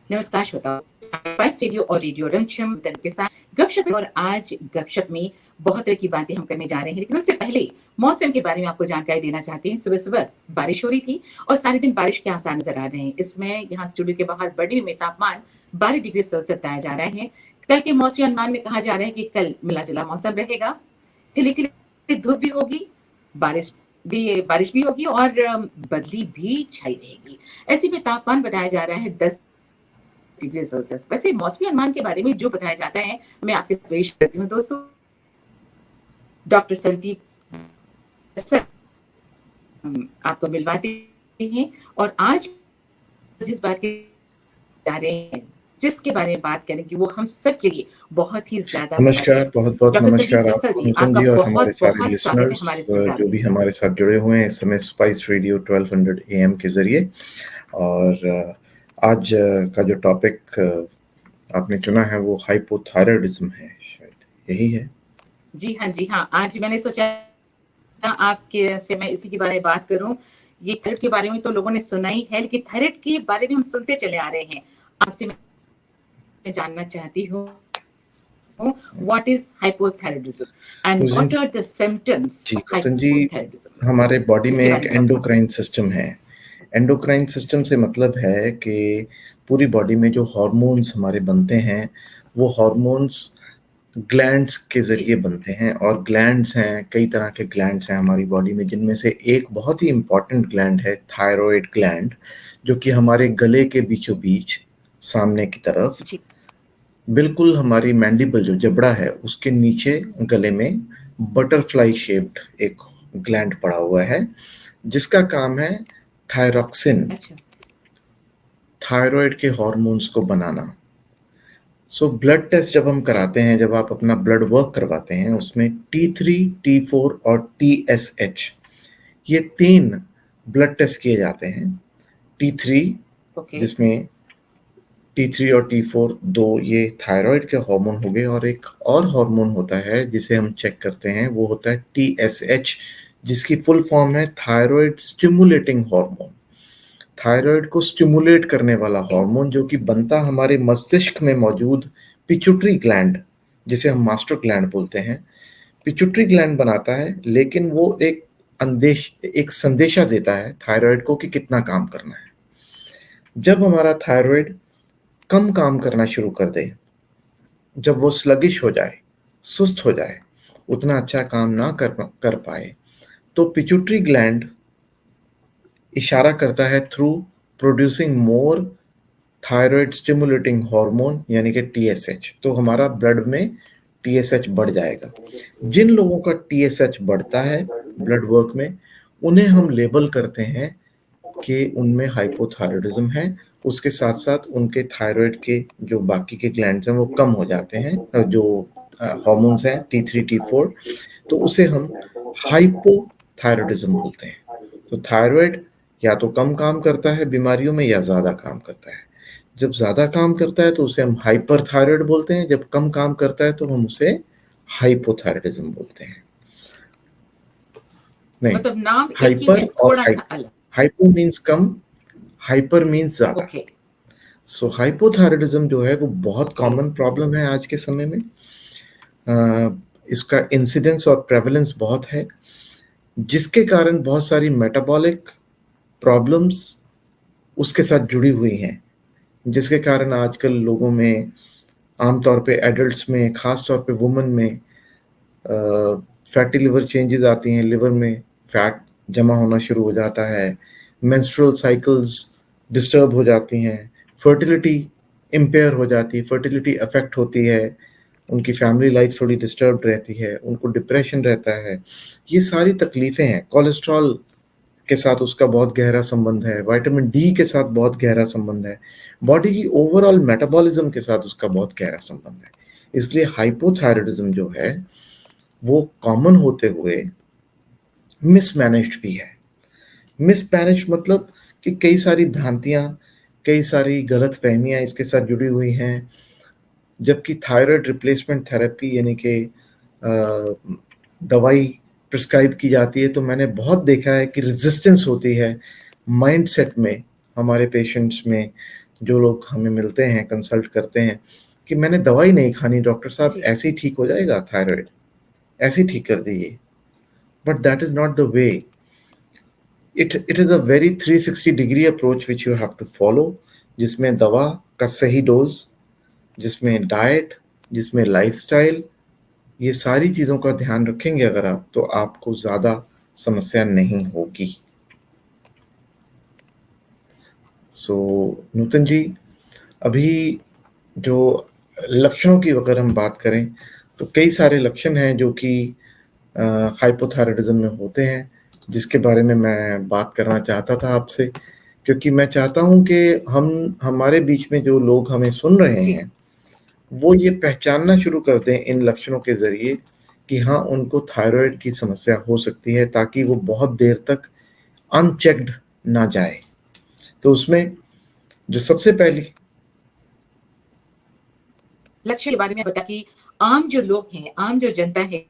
नमस्कार श्रोताओं, spice radio और रेडियो रंगछम के साथ गपशप। और आज गपशप में बहुत तरह की बातें हम करने जा रहे हैं, लेकिन उससे पहले मौसम के बारे में आपको जानकारी देना चाहते हैं। सुबह सुबह बारिश हो रही थी और सारे दिन बारिश के आसार नजर आ रहे हैं। इसमें यहाँ स्टूडियो के बाहर बड़ी में तापमान 12 डिग्री सेल्सियस बताया जा रहा है। कल के मौसमी अनुमान में कहा जा रहा है कि कल मिला जुला मौसम रहेगा, खिली खिली धूप भी होगी, बारिश भी होगी और बदली भी छाई रहेगी। ऐसे में तापमान बताया जा रहा है 10 डिग्री सेल्सियस। वैसे मौसमी अनुमान के बारे में जो बताया जाता है, मैं आपके साथ पेश करती हूँ दोस्तों। डॉक्टर संदीप सर आपको मिलवाते हैं और आज जिस बात के जा रहे हैं, जिसके बारे में बात करेंगे, वो हम सब के लिए बहुत ही ज्यादा नमस्कार, बहुत बहुत डॉक्टर संदीप नमस्कार जस्सर आपको जी, नूतन आपका जी और हमारे बहुत सारे बहुत स्वागत है हमारे लिसनर्स इस प्रोग्राम जो में। भी हमारे साथ जुड़े हुए हैं इस समय स्पाइस रेडियो 1200 AM के जरिए। और आज का जो टॉपिक आपने चुना है वो हाइपोथायराइडिज्म है, शायद यही है। जी हाँ, आज मैंने सोचा आपके से मैं इसी के बारे में बात करूं। ये थायराइड के बारे में तो लोगों ने सुना ही है, लेकिन थायराइड के बारे में हम सुनते चले आ रहे हैं। आपसे मैं जानना चाहती हूँ, what is hypothyroidism and Nutan what are the symptoms ji, of Nutan ji, hypothyroidism? हमारे बॉडी में इसके एक बारे में डॉक्टर एंडोक्राइन सिस्टम है। एंडोक्राइन सिस्टम से मतलब है कि पूरी बॉडी में जो हार्मोन्स हमारे बनते हैं वो हार्मोन्स ग्लैंड्स के जी ज़रिए बनते हैं। और ग्लैंड्स हैं, कई तरह के ग्लैंड्स हैं हमारी बॉडी में, जिनमें से एक बहुत ही इम्पॉर्टेंट ग्लैंड है थायरॉयड ग्लैंड, जो कि हमारे गले के बीचों बीच सामने की तरफ, जी बिल्कुल हमारी मैंडिबल जो जबड़ा है उसके नीचे गले में बटरफ्लाई शेप्ड एक ग्लैंड पड़ा हुआ है, जिसका काम है थायरॉक्सिन, अच्छा थायरॉयड के हॉर्मोन्स को बनाना। सो ब्लड टेस्ट जब हम जी कराते हैं, जब आप अपना ब्लड वर्क करवाते हैं, उसमें T3, T4 और TSH, ये 3 ब्लड टेस्ट किए जाते हैं। T3 ओके जिसमें T3 और T4 दो ये थायराइड के हार्मोन हो गए, और एक और हार्मोन होता है जिसे हम चेक करते हैं, वो होता है TSH, जिसकी फुल फॉर्म है थायराइड स्टिमुलेटिंग हार्मोन। थायराइड को स्टिमुलेट करने वाला हार्मोन, जो कि बनता हमारे मस्तिष्क में मौजूद पिट्यूटरी ग्लैंड, जिसे हम मास्टर ग्लैंड बोलते हैं, पिट्यूटरी ग्लैंड बनाता है। लेकिन वो एक संदेशा देता है थायराइड को कि कितना काम करना है। जब हमारा थायराइड कम काम करना शुरू कर दे, जब वो स्लगिश हो जाए, सुस्त हो जाए, उतना अच्छा काम ना कर पाए, तो पिट्यूटरी ग्लैंड इशारा करता है थ्रू प्रोड्यूसिंग मोर थायराइड स्टिमुलेटिंग हार्मोन, यानी कि TSH। तो हमारा ब्लड में TSH बढ़ जाएगा। जिन लोगों का TSH बढ़ता है ब्लड वर्क में, उन्हें हम लेबल करते हैं कि उनमें हाइपोथायराइडिज्म है। उसके साथ साथ उनके थायराइड के जो बाकी के ग्लैंड्स हैं वो कम हो जाते हैं, जो हार्मोन्स हैं T3, T4, तो उसे हम हाइपोथायराइडिज्म बोलते हैं। तो थायराइड या तो कम काम करता है बीमारियों में, या ज़्यादा काम करता है। जब ज़्यादा काम करता है तो उसे हम हाइपर थायराइड बोलते हैं, जब कम काम करता है तो हम उसे हाइपोथायराइडिज्म बोलते हैं। नहीं, मतलब नाम एक ही हाइपर है, और थोड़ा सा हाइपो। अलग। हाइपो मीन्स कम, हाइपर मीन्स ज़्यादा। ओके सो हाइपोथायराइडिज्म जो है वो बहुत ओके कॉमन प्रॉब्लम है आज के समय में। इसका इंसिडेंस और प्रेवलेंस बहुत है, जिसके कारण बहुत सारी मेटाबॉलिक प्रॉब्लम्स उसके साथ जुड़ी हुई हैं, जिसके कारण आजकल लोगों में, आमतौर पे एडल्ट्स में, खास तौर पे वुमेन में, फैटी लिवर चेंजेस आती हैं। लिवर में फैट जमा होना शुरू हो जाता है, मेंस्ट्रुअल साइकिल्स डिस्टर्ब हो जाती हैं, फर्टिलिटी इम्पेयर हो जाती है, फर्टिलिटी अफेक्ट होती है, उनकी फैमिली लाइफ थोड़ी डिस्टर्ब रहती है, उनको डिप्रेशन रहता है। ये सारी तकलीफ़ें हैं। कोलेस्ट्रॉल के साथ उसका बहुत गहरा संबंध है, विटामिन डी के साथ बहुत गहरा संबंध है, बॉडी की ओवरऑल मेटाबॉलिज्म के साथ उसका बहुत गहरा संबंध है। इसलिए हाइपोथायराइडिज्म जो है वो कॉमन होते हुए मिसमैनेज्ड भी है। मिसमैनेज मतलब कि कई सारी भ्रांतियां, कई सारी गलत फहमियां इसके साथ जुड़ी हुई हैं। जबकि थायराइड रिप्लेसमेंट थेरेपी यानी कि दवाई प्रिस्क्राइब की जाती है, तो मैंने बहुत देखा है कि रेजिस्टेंस होती है माइंडसेट में हमारे पेशेंट्स में, जो लोग हमें मिलते हैं, कंसल्ट करते हैं कि मैंने दवाई नहीं खानी डॉक्टर साहब, जी। ऐसे ही ठीक हो जाएगा थायराइड, ऐसे ही ठीक कर दीजिए। But that is not the way. It is a very 360 degree approach which you have to follow, जिसमें दवा का सही डोज, जिसमें डाइट, जिसमें लाइफस्टाइल, ये सारी चीज़ों का ध्यान रखेंगे अगर आप, तो आपको ज़्यादा समस्या नहीं होगी। सो नूतन जी, अभी जो लक्षणों की अगर हम बात करें तो कई सारे लक्षण हैं जो कि हाइपोथायराइडिज्म में होते हैं, जिसके बारे में मैं बात करना चाहता था आपसे, क्योंकि मैं चाहता हूं कि हम हमारे बीच में जो लोग हमें सुन रहे जी। हैं वो ये पहचानना शुरू कर दें इन लक्षणों के ज़रिए कि हाँ, उनको थायराइड की समस्या हो सकती है, ताकि वो बहुत देर तक अनचेक्ड ना जाए। तो उसमें जो सबसे पहली लक्ष्य के बारे में बता कि आम जो लोग हैं, आम जो जनता है,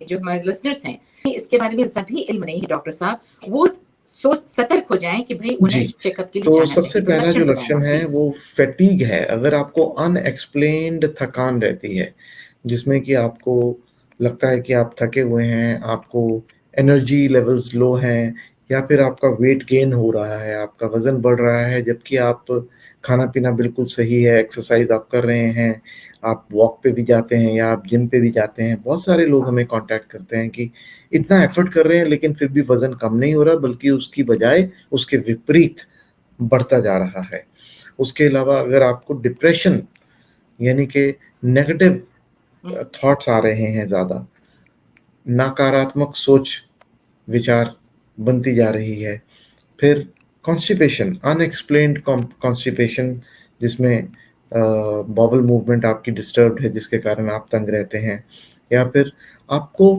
जो हमारे लिसनर्स हैं, इसके बारे में सभी इल्म नहीं है डॉक्टर साहब, वो सोच सतर्क हो जाएँ कि भई जी, उन्हें चेकअप के लिए तो जाना सबसे चाहिए। तो पहला जो लक्षण बताएँ लक्षण आप है प्लीज़। वो फैटीग है। अगर आपको अनएक्सप्लेन्ड थकान रहती है, जिसमें कि आपको लगता है कि आप थके हुए हैं, आपको एनर्जी लेवल्स लो हैं, या फिर आपका वेट गेन हो रहा है, आपका वज़न बढ़ रहा है, जबकि आप खाना-पीना बिल्कुल सही है, एक्सरसाइज़ आप कर रहे हैं, आप वॉक पे भी जाते हैं या आप जिम पे भी जाते हैं। बहुत सारे लोग हमें कॉन्टैक्ट करते हैं कि इतना एफ़र्ट कर रहे हैं लेकिन फिर भी वज़न कम नहीं हो रहा, बल्कि उसकी बजाय उसके विपरीत बढ़ता जा रहा है। उसके अलावा अगर आपको डिप्रेशन यानी कि नेगेटिव हुँ, थॉट्स आ रहे हैं ज़्यादा, नकारात्मक सोच विचार बनती जा रही है, फिर कॉन्स्टिपेशन, अनएक्सप्लेन्ड कॉन्स्टिपेशन, जिसमें बॉवल मूवमेंट आपकी डिस्टर्ब्ड है, जिसके कारण आप तंग रहते हैं, या फिर आपको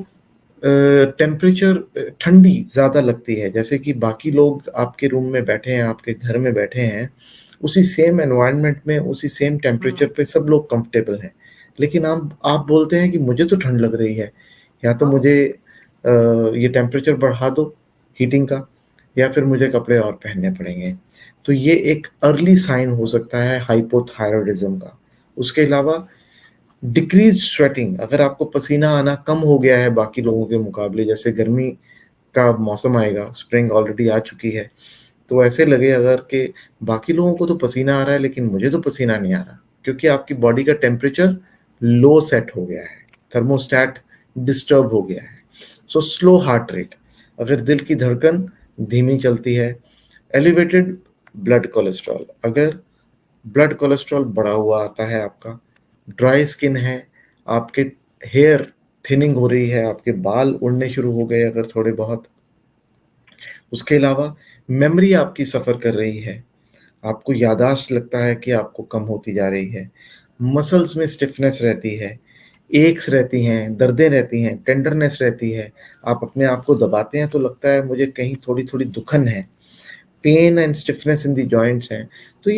टेम्परेचर ठंडी ज़्यादा लगती है, जैसे कि बाकी लोग आपके रूम में बैठे हैं, आपके घर में बैठे हैं, उसी सेम एनवायरनमेंट में, उसी सेम टेम्परेचर हुँ। पे सब लोग कंफर्टेबल हैं, लेकिन आप बोलते हैं कि मुझे तो ठंड लग रही है, या तो मुझे ये टेम्परेचर बढ़ा दो हीटिंग का, या फिर मुझे कपड़े और पहनने पड़ेंगे। तो ये एक अर्ली साइन हो सकता है हाइपोथायरॉयडिज्म का। उसके अलावा डिक्रीज स्वेटिंग, अगर आपको पसीना आना कम हो गया है बाकी लोगों के मुकाबले, जैसे गर्मी का मौसम आएगा, स्प्रिंग ऑलरेडी आ चुकी है, तो ऐसे लगे अगर कि बाकी लोगों को तो पसीना आ रहा है लेकिन मुझे तो पसीना नहीं आ रहा, क्योंकि आपकी बॉडी का टेम्परेचर लो सेट हो गया है, थर्मोस्टैट डिस्टर्ब हो गया है। सो स्लो हार्ट रेट, अगर दिल की धड़कन धीमी चलती है, एलिवेटेड ब्लड कोलेस्ट्रॉल, अगर ब्लड कोलेस्ट्रॉल बढ़ा हुआ आता है आपका, ड्राई स्किन है, आपके हेयर थिनिंग हो रही है, आपके बाल उड़ने शुरू हो गए अगर थोड़े बहुत, उसके अलावा मेमोरी आपकी सफ़र कर रही है, आपको याददाश्त लगता है कि आपको कम होती जा रही है, मसल्स में स्टिफनेस रहती है, एक्स रहती हैं, दर्दें रहती हैं, टेंडरनेस रहती है, आप अपने आप को दबाते हैं तो लगता है मुझे कहीं थोड़ी-थोड़ी दुखन है, pain and stiffness in the joints हैं। तो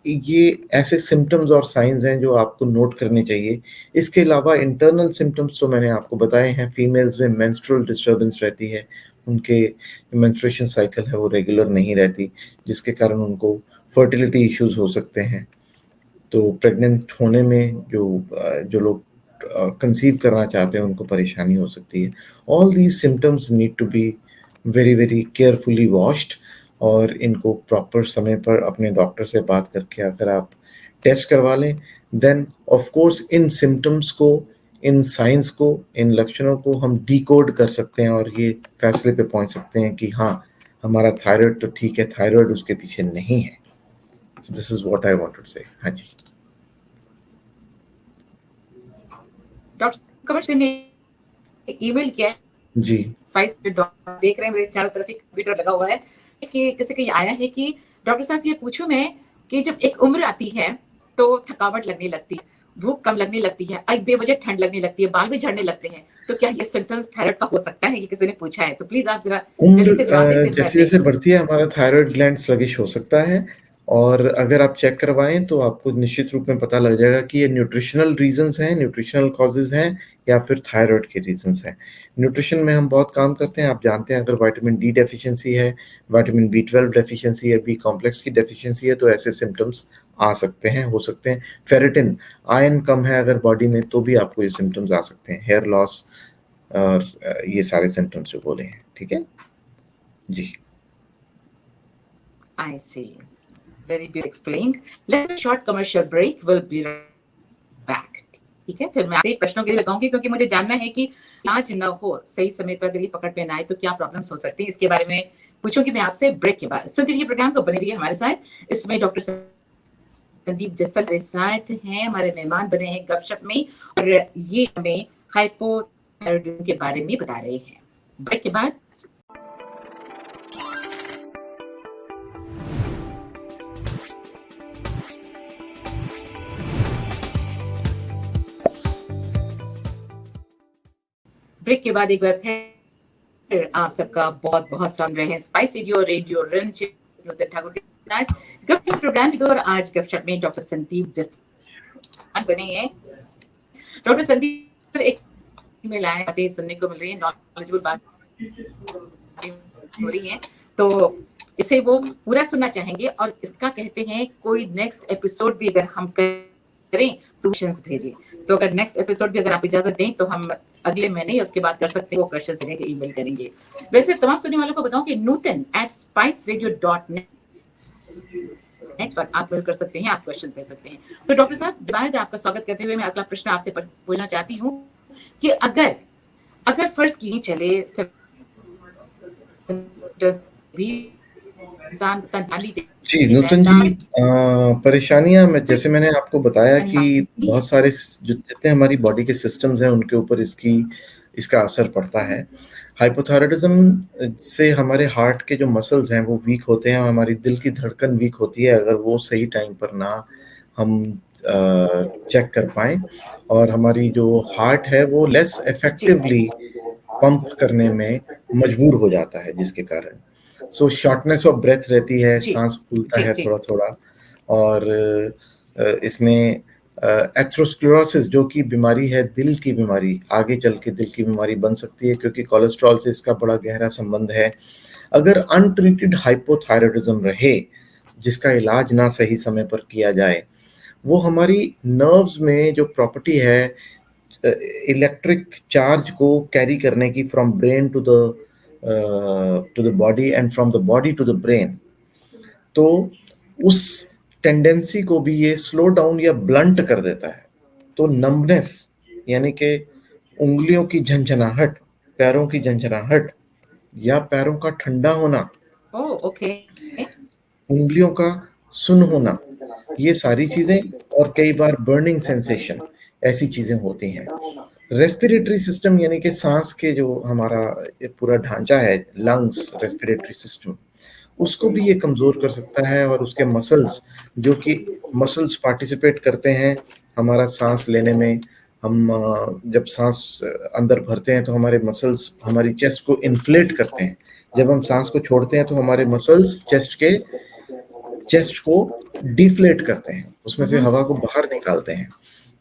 ये ऐसे सिम्पटम्स और साइंस हैं जो आपको नोट करने चाहिए। इसके अलावा इंटरनल सिम्पटम्स तो मैंने आपको बताए हैं, फीमेल्स में मेंस्ट्रुअल डिस्टर्बेंस रहती है, उनके मेंस्ट्रुएशन साइकिल है वो रेगुलर नहीं रहती, जिसके कारण उनको फर्टिलिटी इश्यूज हो सकते हैं। तो प्रेग्नेंट होने में जो लोग कंसीव करना चाहते हैं उनको परेशानी हो सकती है। All these symptoms need to be very very carefully watched, और इनको प्रॉपर समय पर अपने डॉक्टर से बात करके अगर आप टेस्ट करवा लें, देन ऑफ कोर्स इन सिम्टम्स को, इन साइंस को, इन लक्षणों को हम डिकोड कर सकते हैं और ये फैसले पे पहुंच सकते हैं कि हाँ, हमारा थायराइड तो ठीक है, थायराइड उसके पीछे नहीं है। So this is what I wanted to say. हाँ जी। डॉक्टर कमर सिंह ने ईमेल किया है, जी। 5 देख रहे हैं मेरे चारों तरफ एक कंप्यूटर लगा हुआ है कि किसी का ये आया है कि डॉक्टर साहब से ये पूछूं मैं कि जब एक उम्र आती है तो थकावट लगने लगती है, भूख कम लगने लगती है, एक बेवजह ठंड लगने लगती है, बाल भी झड़ने लगते हैं, तो क्या ये सिम्टम्स थायराइड का हो सकता है? ये किसी ने पूछा है, तो प्लीज आप जरा उम्र जल्दी से जवाब दें, फिर मैं जैसे अपने जैसे बढ़ती है हमारा थायराइड ग्लैंड स्लगिश हो सकता है, और अगर आप चेक करवाएँ तो आपको निश्चित रूप में पता लग जाएगा कि ये न्यूट्रिशनल रीज़न्स हैं, न्यूट्रिशनल कॉज़ेज़ हैं या फिर थायरॉइड के रीज़न्स हैं। न्यूट्रिशन में हम बहुत काम करते हैं, आप जानते हैं अगर विटामिन डी डेफ़िशिएंसी है, विटामिन बी12 डेफ़िशिएंसी है, बी कॉम्प्लेक्स की डेफ़िशिएंसी है तो ऐसे सिम्पटम्स आ सकते हैं, हो सकते हैं। फेरिटिन, आयरन कम है अगर बॉडी में तो भी आपको ये सिम्पटम्स आ सकते हैं, हेयर लॉस और ये सारे सिम्पटम्स जो बोले हैं, ठीक है? जी। I see. Very beautifully explained. Let's take a short commercial break. We'll be right back. ठीक है, फिर मैं आपसे प्रश्नों के लिए लगाऊंगी क्योंकि मुझे जानना है कि इलाज न हो सही समय पर अगर ये पकड़ में ना आए तो क्या प्रॉब्लम्स हो सकती है, इसके बारे में पूछूंगी मैं आपसे ब्रेक के बाद। सुनते रहिए प्रोग्राम को, बने रहिए हमारे साथ। इसमें डॉक्टर संदीप जस्सल हमारे साथ हैं, हमारे मेहमान बने हैं गपशप में, और ये हमें हाइपोथायराइडिज्म के बारे में बता रहे हैं। ब्रेक के बाद ब्रेक के बाद एक बार फिर आप सबका बहुत बहुत स्वागत रहे हैं स्पाइस रेडियो रंच ठाकुर के साथ गपशप प्रोग्राम की। और आज गपशप में डॉक्टर संदीप जस्सल बने हैं। डॉक्टर संदीप एक ईमेल आए, बातें सुनने को मिल रही है, नॉलेजेबल बात हो रही है, तो इसे वो पूरा सुनना चाहेंगे और इसका कहते हैं कोई नेक्स्ट एपिसोड भी अगर हम करें तो क्वेश्चंस भेजें। तो अगर नेक्स्ट एपिसोड भी अगर आप इजाजत दें तो हम अगले महीने उसके बाद कर सकते हैं, वो क्वेश्चन देने के ईमेल करेंगे। वैसे तमाम सुनने वालों को बताऊं कि newton@spiceradio.net पर आप मेल कर सकते हैं, आप क्वेश्चन भेज सकते हैं। तो डॉक्टर साहब, बाद आपका स्वागत करते हुए मैं अगला प्रश्न आपसे पूछना चाहती हूँ कि अगर फर्ज की चले भी इंसान जी, नूतन जी, परेशानियाँ में जैसे मैंने आपको बताया कि बहुत सारे जो जितने हमारी बॉडी के सिस्टम्स हैं उनके ऊपर इसका असर पड़ता है। हाइपोथायराइडिज्म से हमारे हार्ट के जो मसल्स हैं वो वीक होते हैं और हमारी दिल की धड़कन वीक होती है अगर वो सही टाइम पर ना हम चेक कर पाएँ और हमारी जो हार्ट है वो लेस इफेक्टिवली पंप करने में मजबूर हो जाता है जिसके कारण सो शॉर्टनेस ऑफ ब्रेथ रहती है, सांस फूलता है थोड़ा-थोड़ा और इसमें एथेरोस्क्लेरोसिस जो कि बीमारी है दिल की बीमारी, आगे चल के दिल की बीमारी बन सकती है क्योंकि कोलेस्ट्रॉल से इसका बड़ा गहरा संबंध है। अगर अनट्रीटेड हाइपोथायराइडिज्म रहे, जिसका इलाज ना सही समय पर किया जाए, वो हमारी नर्व्स में जो प्रॉपर्टी है इलेक्ट्रिक चार्ज को कैरी करने की from brain to the body and from the body to the brain, तो उस टेंडेंसी को भी ये स्लो डाउन या ब्लंट कर देता है। तो नंबनेस यानी कि उंगलियों की झंझनाहट, पैरों की झंझनाहट या पैरों का ठंडा होना, ओके, उंगलियों का सुन्न होना, ये सारी चीजें और कई बार बर्निंग सेंसेशन, ऐसी चीजें होती हैं। रेस्पिरेटरी सिस्टम यानी कि सांस के जो हमारा पूरा ढांचा है, लंग्स, रेस्पिरेटरी सिस्टम, उसको भी ये कमज़ोर कर सकता है और उसके मसल्स जो कि मसल्स पार्टिसिपेट करते हैं हमारा सांस लेने में। हम जब सांस अंदर भरते हैं तो हमारे मसल्स हमारी चेस्ट को इन्फ्लेट करते हैं, जब हम सांस को छोड़ते हैं तो हमारे मसल्स चेस्ट को डिफ्लेट करते हैं, उसमें से हवा को बाहर निकालते हैं।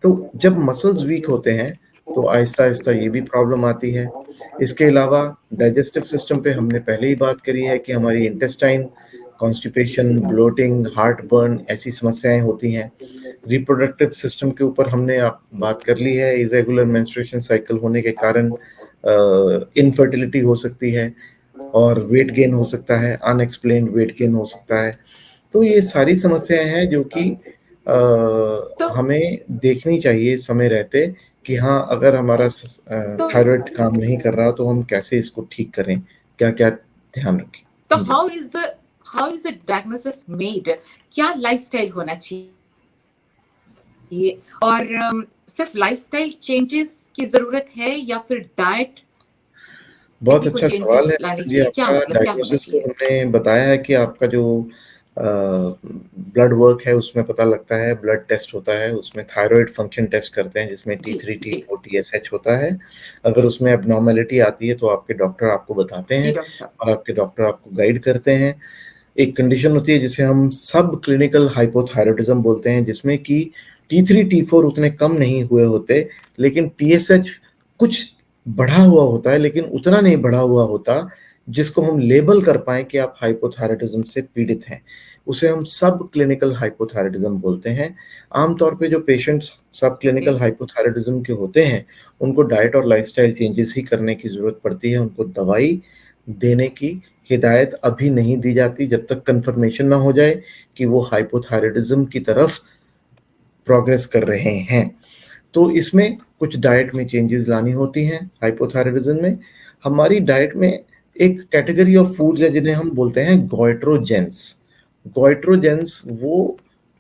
तो जब मसल्स वीक होते हैं तो आहिस्ता-आहिस्ता ये भी प्रॉब्लम आती है। इसके अलावा डाइजेस्टिव सिस्टम पे हमने पहले ही बात करी है कि हमारी intestine, constipation, bloating, heartburn ऐसी समस्याएं होती हैं। रिप्रोडक्टिव सिस्टम के ऊपर हमने बात कर ली है, इरेगुलर मेंस्ट्रुएशन साइकिल होने के कारण इनफर्टिलिटी हो सकती है और वेट गेन हो सकता है, अनएक्सप्लेन्ड वेट गेन हो सकता है। तो ये सारी समस्याएं हैं जो कि हमें देखनी चाहिए समय रहते कि हाँ अगर हमारा थायराइड काम नहीं कर रहा तो हम कैसे इसको ठीक करें, क्या-क्या ध्यान रखें। तो how is the diagnosis made? क्या लाइफस्टाइल होना चाहिए और सिर्फ लाइफस्टाइल चेंजेस की जरूरत है या फिर डाइट? बहुत अच्छा सवाल है जी आपका। डायग्नोसिस तो हमने बताया है कि आपका जो ब्लड वर्क है उसमें पता लगता है, ब्लड टेस्ट होता है, उसमें थायराइड फंक्शन टेस्ट करते हैं जिसमें T3, T4, TSH होता है। अगर उसमें एब्नॉर्मैलिटी आती है तो आपके डॉक्टर आपको बताते हैं और आपके डॉक्टर आपको गाइड करते हैं। एक कंडीशन होती है जिसे हम सब क्लिनिकल हाइपोथायराइडिज्म बोलते हैं, जिसमें कि T3 T4 उतने कम नहीं हुए होते, लेकिन TSH कुछ बढ़ा हुआ होता है, लेकिन उतना नहीं बढ़ा हुआ होता जिसको हम लेबल कर पाए कि आप हाइपोथायराइडिज्म से पीड़ित हैं। उसे हम सब क्लिनिकल हाइपोथायराइडिज्म बोलते हैं। आमतौर पे जो पेशेंट्स सब क्लिनिकल हाइपोथायराइडिज्म के होते हैं, उनको डाइट और लाइफस्टाइल चेंजेस ही करने की जरूरत पड़ती है। उनको दवाई देने की हिदायत अभी नहीं दी जाती जब तक कंफर्मेशन ना हो जाए कि वो हाइपोथायराइडिज्म की तरफ प्रोग्रेस कर रहे हैं। तो इसमें कुछ डाइट में चेंजेस लानी होती हैं। हाइपोथायराइडिज्म में हमारी डाइट में एक कैटेगरी ऑफ फूड्स है जिन्हें हम बोलते हैं गोइट्रोजेंस। गोइट्रोजेंस वो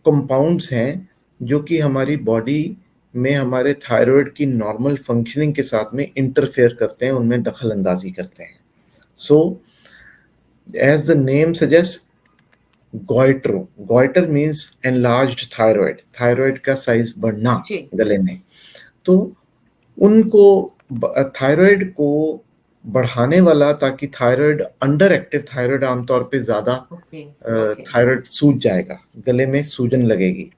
कंपाउंड्स हैं जो कि हमारी बॉडी में हमारे थायराइड की नॉर्मल फंक्शनिंग के साथ में इंटरफेयर करते हैं, उनमें दखल अंदाजी करते हैं। So as the name suggest, goitre means enlarged thyroid, thyroid का साइज बढ़ना गले में। तो उनको थायराइड को बढ़ाने वाला, ताकि थायराइड अंडर एक्टिव थायराइड आमतौर पे ज्यादा थायराइड सूज जाएगा, गले में सूजन लगेगी।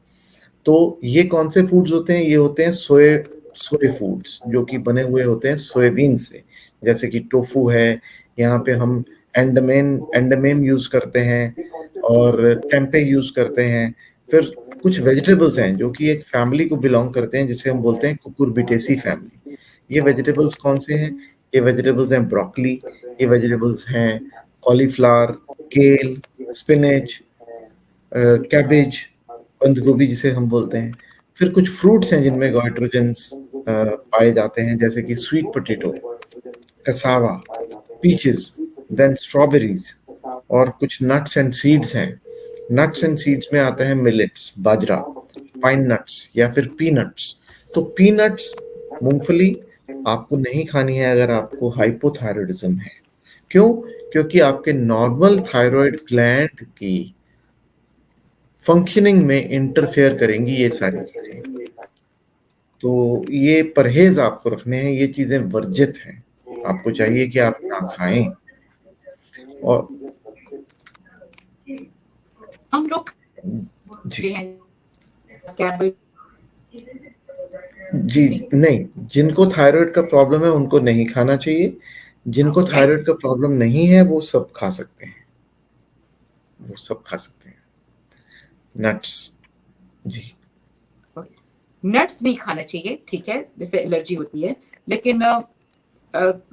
तो ये कौन से फूड्स होते हैं? ये होते हैं सोए फूड्स, जो कि बने हुए होते हैं सोयाबीन से, जैसे कि टोफू है, यहाँ पे हम एंडमेम यूज करते हैं और टेम्पे यूज करते हैं। फिर कुछ वेजिटेबल्स हैं जो कि एक फैमिली को बिलोंग करते हैं जिसे हम बोलते हैं कुकुरबिटेसी फैमिली। ये वेजिटेबल्स कौन से हैं? ये वेजिटेबल्स हैं ब्रोकली, ये वेजिटेबल्स हैं कॉलीफ्लावर, केल, स्पिनच, कैबेज, बंद गोभी जिसे हम बोलते हैं। फिर कुछ फ्रूट्स हैं जिनमें गोइट्रोजेंस पाए जाते हैं, जैसे कि sweet potato, cassava, peaches, then strawberries, और कुछ नट्स एंड सीड्स हैं। नट्स एंड सीड्स में आता है मिलेट्स, बाजरा, पाइन नट्स या फिर पीनट्स। तो पीनट्स, मूंगफली आपको नहीं खानी है अगर आपको हाइपोथायराइडिज्म है। क्यों? क्योंकि आपके नॉर्मल थायराइड ग्लैंड की फंक्शनिंग में इंटरफेयर करेंगी ये सारी चीजें। तो ये परहेज आपको रखने हैं, ये चीजें वर्जित हैं, आपको चाहिए कि आप ना खाएं। और हम लोग जी क्या जी नहीं, जिनको थायराइड का प्रॉब्लम है उनको नहीं खाना चाहिए। जिनको थायराइड का प्रॉब्लम नहीं है वो सब खा सकते हैं, वो सब खा सकते हैं। नट्स, जी नट्स नहीं खाना चाहिए, ठीक है, जैसे एलर्जी होती है, लेकिन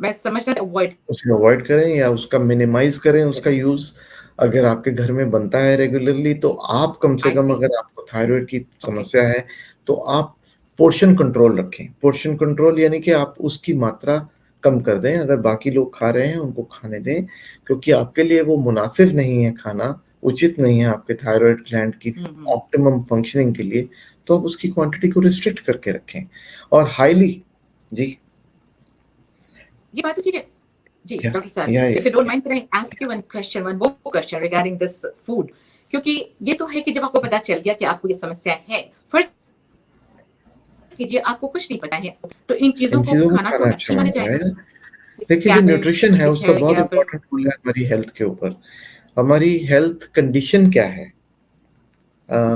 मैं समझना अवॉइड उसे अवॉइड करें या उसका मिनिमाइज करें उसका यूज। अगर आपके घर में बनता है रेगुलरली तो आप कम से कम, अगर आपको थायराइड की समस्या है तो आप पोर्शन कंट्रोल रखें। पोर्शन कंट्रोल यानी कि आप उसकी मात्रा कम कर दें। अगर बाकी लोग खा रहे हैं उनको खाने दें, क्योंकि आपके लिए वो मुनासिब नहीं है खाना, उचित नहीं है आपके थायराइड ग्लैंड की ऑप्टिमम फंक्शनिंग के लिए। तो आप उसकी क्वांटिटी को रिस्ट्रिक्ट करके रखें। और हाईली, जी ये बात तो ठीक है जी क्या? डॉक्टर साहब, या if you don't mind can I ask you one question regarding this food, क्योंकि ये तो है कि जब आपको पता चल गया कि आपको ये समस्या है, फर्स्ट कीजिए आपको कुछ नहीं पता है तो इन चीजों को खाना तो अच्छा माना जाएगा। देखिए, जो न्यूट्रिशन है उसका बहुत इंपॉर्टेंट रोल है हमारी हेल्थ के ऊपर। हमारी हेल्थ कंडीशन क्या है,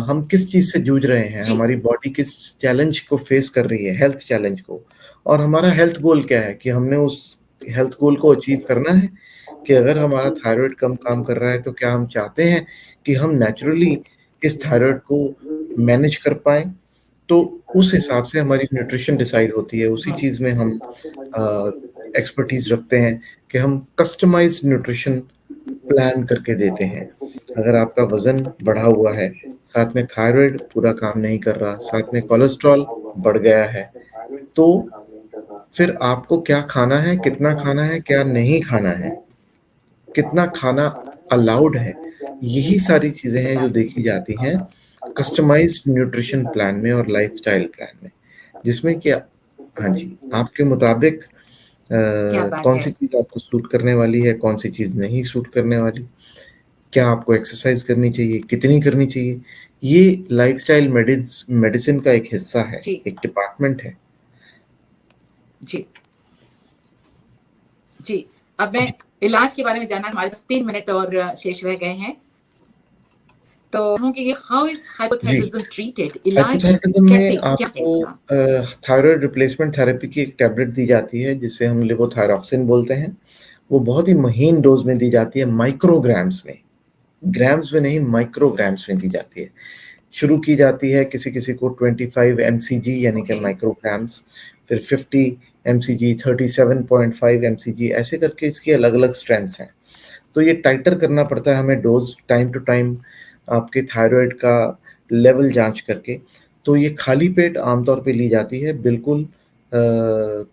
हम किस चीज से जूझ रहे हैं, हमारी बॉडी किस चैलेंज को फेस कर रही है, हेल्थ चैलेंज को, और हमारा हेल्थ गोल क्या है कि हमने उस हेल्थ गोल को अचीव करना है। कि अगर हमारा थायराइड कम काम कर रहा है तो क्या हम चाहते हैं कि हम नेचुरली इस थायराइड को मैनेज कर पाए। तो उस हिसाब से हमारी न्यूट्रिशन डिसाइड होती है। उसी चीज में हम एक्सपर्टीज रखते हैं कि हम कस्टमाइज्ड न्यूट्रिशन प्लान करके देते हैं। अगर आपका वजन बढ़ा हुआ है, साथ में थायराइड पूरा काम नहीं कर रहा, साथ में कोलेस्ट्रॉल बढ़ गया है, तो फिर आपको क्या खाना है, कितना खाना है, क्या नहीं खाना है, कितना खाना अलाउड है, यही सारी चीजें हैं जो देखी जाती हैं कस्टमाइज्ड न्यूट्रिशन प्लान में और लाइफस्टाइल प्लान में, जिसमें कि हाँ जी, आपके मुताबिक कौन सी चीज आपको सूट करने वाली है, कौन सी चीज नहीं सूट करने वाली, क्या आपको एक्सरसाइज करनी चाहिए, कितनी करनी चाहिए, ये लाइफस्टाइल मेडिसिन का एक हिस्सा है, एक डिपार्टमेंट है। जी जी, अब मैं इलाज के बारे में जानना, हमारे पास 3 मिनट और शेष रह गए हैं, तो कहूँगी कि how is ji. Hypothyroidism treated? इलाज हाइपोथायरायडिज्म कैसे? में क्या है आपको इसका? थायरॉइड रिप्लेसमेंट थेरेपी की एक टैबलेट दी जाती है जिसे हम लेवोथायरॉक्सिन बोलते हैं। वो बहुत ही महीन डोज़ में दी जाती है, माइक्रोग्राम्स में, ग्राम्स में नहीं, माइक्रोग्राम्स में दी जाती है। शुरू की जाती है किसी-किसी को 25 एमसीजी यानी कि ओके। माइक्रोग्राम्स, फिर 50 एमसीजी, 37.5 एमसीजी, ऐसे करके इसकी अलग-अलग स्ट्रेंथ्स हैं। तो ये टाइटर करना पड़ता है हमें डोज़ टाइम टू टाइम आपके थायरॉइड का लेवल जाँच करके। तो ये खाली पेट आमतौर पे ली जाती है, बिल्कुल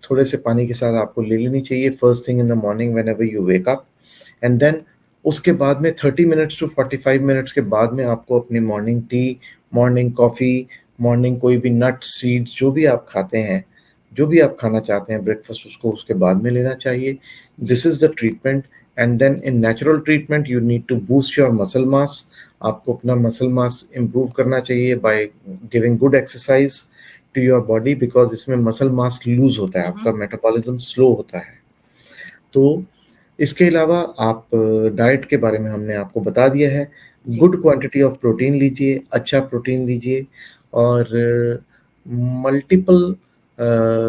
थोड़े से पानी के साथ आपको ले लेनी चाहिए first thing in the morning whenever you wake up, and then उसके बाद में 30 मिनट्स टू 45 मिनट्स के बाद में आपको अपनी morning tea, morning coffee, morning कोई भी नट्स, सीड्स जो भी आप खाते हैं, जो भी आप खाना चाहते हैं ब्रेकफ़ास्ट उसको उसके बाद में लेना चाहिए। जी। This is the treatment, and then in natural treatment you need to boost your muscle mass. आपको अपना मसल मास इम्प्रूव करना चाहिए by giving good exercise to your body, because इसमें मसल मास लूज़ होता है, हुँ, आपका हुँ। मेटाबॉलिज़्म स्लो होता है। तो इसके अलावा आप डाइट के बारे में हमने आपको बता दिया है। जी। गुड क्वांटिटी ऑफ प्रोटीन लीजिए, अच्छा प्रोटीन लीजिए, और मल्टीपल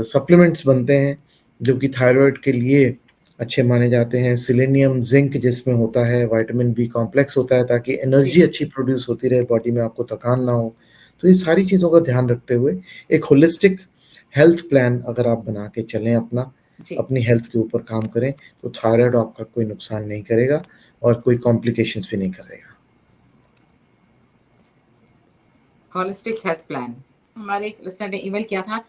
सप्लीमेंट्स बनते हैं जो कि थायरॉइड के लिए अच्छे माने जाते हैं। सेलेनियम, ज़िंक जिसमें होता है, विटामिन बी कॉम्प्लेक्स होता है ताकि जी, एनर्जी अच्छी प्रोड्यूस होती रहे बॉडी में, आपको थकान ना हो। तो ये सारी चीज़ों का ध्यान रखते हुए एक होलिस्टिक हेल्थ प्लान अगर आप बना के चलें अपना, जी। अपनी हेल्थ के ऊपर काम करें, तो थायरॉइड आपका कोई नुकसान नहीं करेगा और कोई कॉम्प्लिकेशंस भी नहीं करेगा। Holistic health plan. हमारे एक लिस्टर ने ईमेल किया था।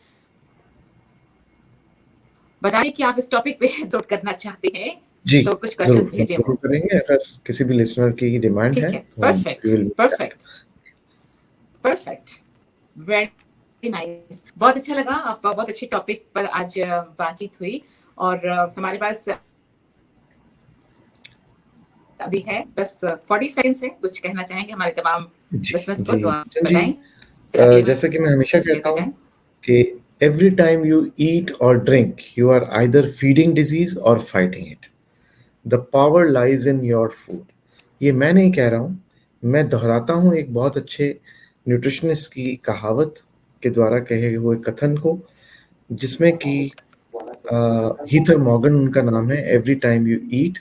बताइए कि आप इस टॉपिक पे एपिसोड करना चाहते हैं, जी, तो कुछ क्वेश्चन ज़रूर, हम भेजें ज़रूर वो। करेंगे अगर किसी भी लिसनर की डिमांड ठीक है, है, तो हम perfect, we will make that. Perfect, perfect, very nice. बहुत अच्छा लगा, आपका बहुत अच्छे टॉपिक पर आज बातचीत हुई और हमारे पास अभी है बस 40 सेकंड्स है, कुछ कहना चाहेंगे हमारे तमाम जी, लिसनर्स को जी, तो आप जी। बताएँ? अभी जैसा कि मैं हमेशा कहता लेते हूँ जाएँ। कि every time you eat or drink, you are either feeding disease or fighting it. The power lies in your food. ये मैं नहीं कह रहा हूँ, मैं दोहराता हूँ एक बहुत अच्छे न्यूट्रिशनिस्ट की कहावत के द्वारा कहे हुए कथन को, जिसमें कि हीथर मॉर्गन उनका नाम है, every time you eat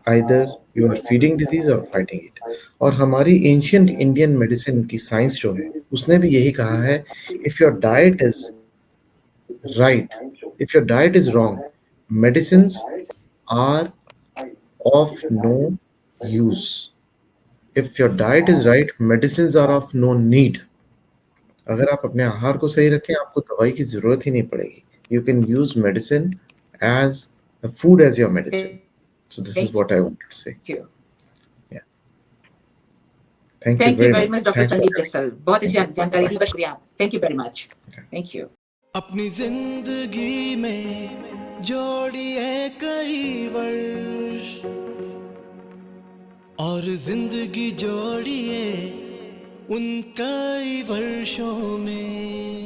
either you are feeding disease or fighting it. और हमारी एंशियंट इंडियन मेडिसिन की साइंस जो है उसने भी यही कहा है, if your diet is right, if your diet is wrong, medicines are of no use. If your diet is right, medicines are of no need. अगर आप अपने आहार को सही रखें, आपको दवाई की ज़रूरत ही नहीं पड़ेगी। You can use medicine as food as your medicine. So this is thank what I wanted to say. You. Yeah. Thank you thank you very very much. Much doctor Thanks for Sandeep having me. Jassal. बहुत अच्छी Thank you. जानकारी Bye-bye. दी, शुक्रिया। Thank you very much. Okay. Thank you. अपनी जिंदगी में जोड़िए कई वर्ष और जिंदगी जोड़िए उन कई वर्षों में।